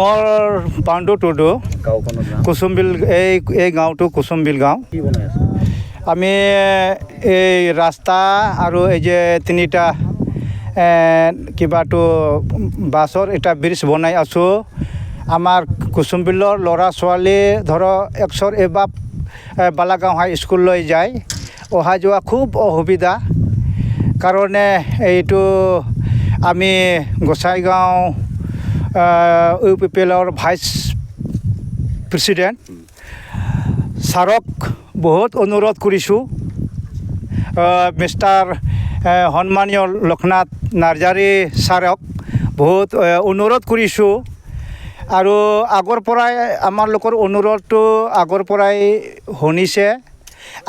মোৰ পাণ্ডু টুডু কুসুমবিল এই গাঁওটো কুসুমবিল গাঁও। আমি এই ৰাস্তা আৰু এই যে তিনিটা কিবাটো বাছৰ এটা ব্ৰিজ বনাই আছোঁ। আমাৰ কুসুমবিলৰ ল'ৰা ছোৱালী ধৰক একশৰ এবাৰ বালাগাঁও হাই স্কুললৈ যায়। অহা যোৱা খুব অসুবিধা কাৰণে এইটো আমি গোসাইগাঁও UPPLৰ ভাইচ প্ৰেচিডেণ্ট ছাৰক বহুত অনুৰোধ কৰিছোঁ। মিষ্টাৰ সন্মানীয় লোকনাথ নাৰ্জাৰী ছাৰক বহুত অনুৰোধ কৰিছোঁ। আৰু আগৰ পৰাই আমাৰ লোকৰ অনুৰোধটো আগৰ পৰাই শুনিছে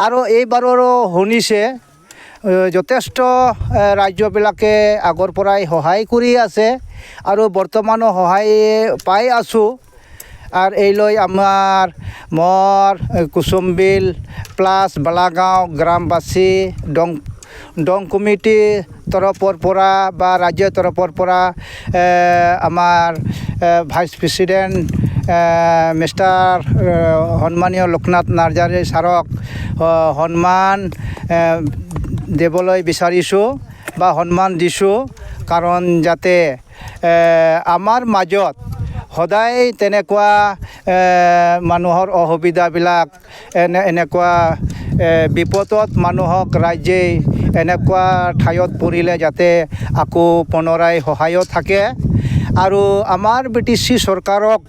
আৰু এইবাৰৰো শুনিছে। যথেষ্ট ৰাজ্যবিলাকে আগৰ পৰাই সহায় কৰি আছে আৰু বৰ্তমানো সহায় পাই আছোঁ। আৰু এইলৈ আমাৰ মোৰ কুসুমবিল প্লাছ বালাগাঁও গ্ৰামবাসী দং কমিটিৰ তৰফৰ পৰা বা ৰাজ্যৰ তৰফৰ পৰা আমাৰ ভাইচ প্ৰেচিডেণ্ট মিষ্টাৰ সন্মানীয় লোকনাথ নাৰ্জাৰী ছাৰক সন্মান দিবলৈ বিচাৰিছোঁ বা সন্মান দিছোঁ। কাৰণ যাতে আমাৰ মাজত সদায় তেনেকুৱা মানুহৰ অসুবিধাবিলাক এনেকুৱা বিপদত মানুহক ৰাইজে এনেকুৱা ঠাইত পৰিলে যাতে আকৌ পুনৰাই সহায়ত থাকে। আৰু আমাৰ BTC চৰকাৰক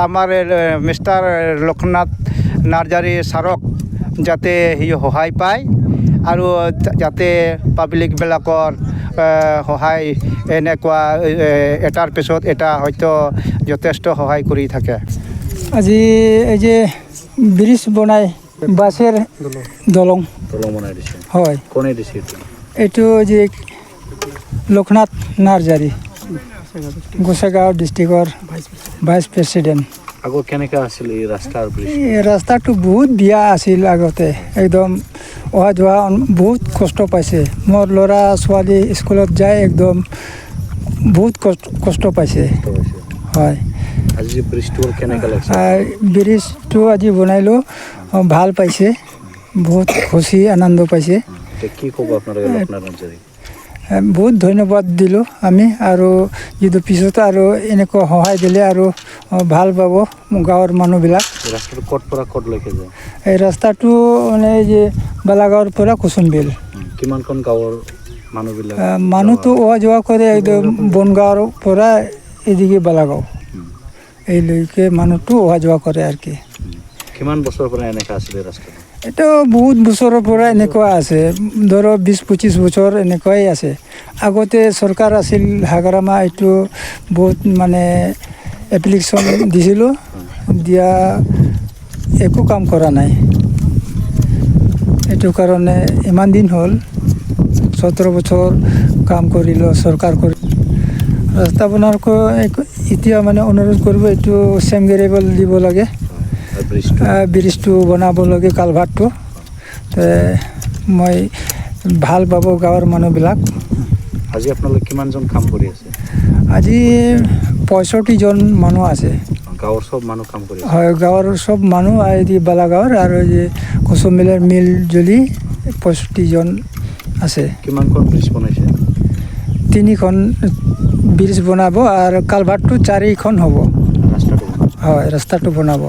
আমাৰ মিষ্টাৰ লোকনাথ নাৰ্জাৰী ছাৰক যাতে সি সহায় পায় আৰু যাতে পাব্লিকবিলাকৰ সহায় এনেকুৱা এটাৰ পিছত এটা হয়তো যথেষ্ট সহায় কৰি থাকে। আজি এই যে ব্ৰিজ বনাই বাছেৰ দলং বনাই দিছে হয়। কোনে দিছে এইটো যে লোকনাথ নাৰ্জাৰী গোসাইগাঁও ডিষ্ট্ৰিক্টৰ ভাইচ প্ৰেচিডেণ্ট। আগত কেনেকৈ আছিল এই ৰাস্তাৰ ব্ৰিজ? এই ৰাস্তাটো বহুত বেয়া আছিল আগতে, একদম অহা যোৱা বহুত কষ্ট পাইছে। মোৰ ল'ৰা ছোৱালী স্কুলত যায় একদম বহুত কষ্ট পাইছে হয়। আজি ব্ৰিজটো কেনেকৈ লাগিছে? ব্ৰিজটো আজি বনাইলোঁ ভাল পাইছে, বহুত খুচি আনন্দ পাইছে। কি ক'ব আপোনালোকে লোকনাথ নাৰ্জাৰী? বহুত ধন্যবাদ দিলোঁ আমি। আৰু যদি পিছত আৰু এনেকুৱা সহায় দিলে আৰু ভাল পাব গাঁৱৰ মানুহবিলাক। ৰাস্তাটো ক'ৰ পৰা ক'তলৈকে যায়? এই ৰাস্তাটো মানে এই যে বালাগাঁৱৰ পৰা কুসুমবিল। কিমানখন গাঁৱৰ মানুহবিলাক? মানুহটো অহা যোৱা কৰে একদম বনগাঁৱৰ পৰা এদিকে বালাগাঁও এইলৈকে মানুহটো অহা যোৱা কৰে আৰু কি। কিমান বছৰৰ পৰা এনেকৈ আছিলে ৰাস্তাটো? এইটো বহুত বছৰৰ পৰা এনেকুৱা আছে, ধৰক 20-25 বছৰ এনেকুৱাই আছে। আগতে চৰকাৰ আছিল হাগাৰামা, এইটো বহুত মানে এপ্লিকেশ্যন দিছিলোঁ, দিয়া একো কাম কৰা নাই। এইটো কাৰণে ইমান দিন হ'ল 17 বছৰ কাম কৰিলোঁ চৰকাৰ কৰি। ৰাস্তা বনোৱাৰ এতিয়া মানে অনুৰোধ কৰিব, এইটো চেমগেৰেবল দিব লাগে, ব্ৰিজটো বনাব লাগে, কালভাৰটো। মই ভাল পাব গাঁৱৰ মানুহবিলাক। আজি আপোনালোকে কিমানজন কাম কৰি আছে? আজি 65জন মানুহ আছে। গাঁৱৰ চব মানুহ কাম কৰি আছে? হয়, গাঁৱৰ চব মানুহ এই বালাগাঁৱৰ আৰু এই কুসুমবিলৰ মিল জুলি 65জন আছে। কিমানখন ব্ৰিজ বনাইছে? 3খন ব্ৰিজ বনাব আৰু কালভাৰটো 4খন হ'ব। ৰাস্তাটো হয়, ৰাস্তাটো বনাব।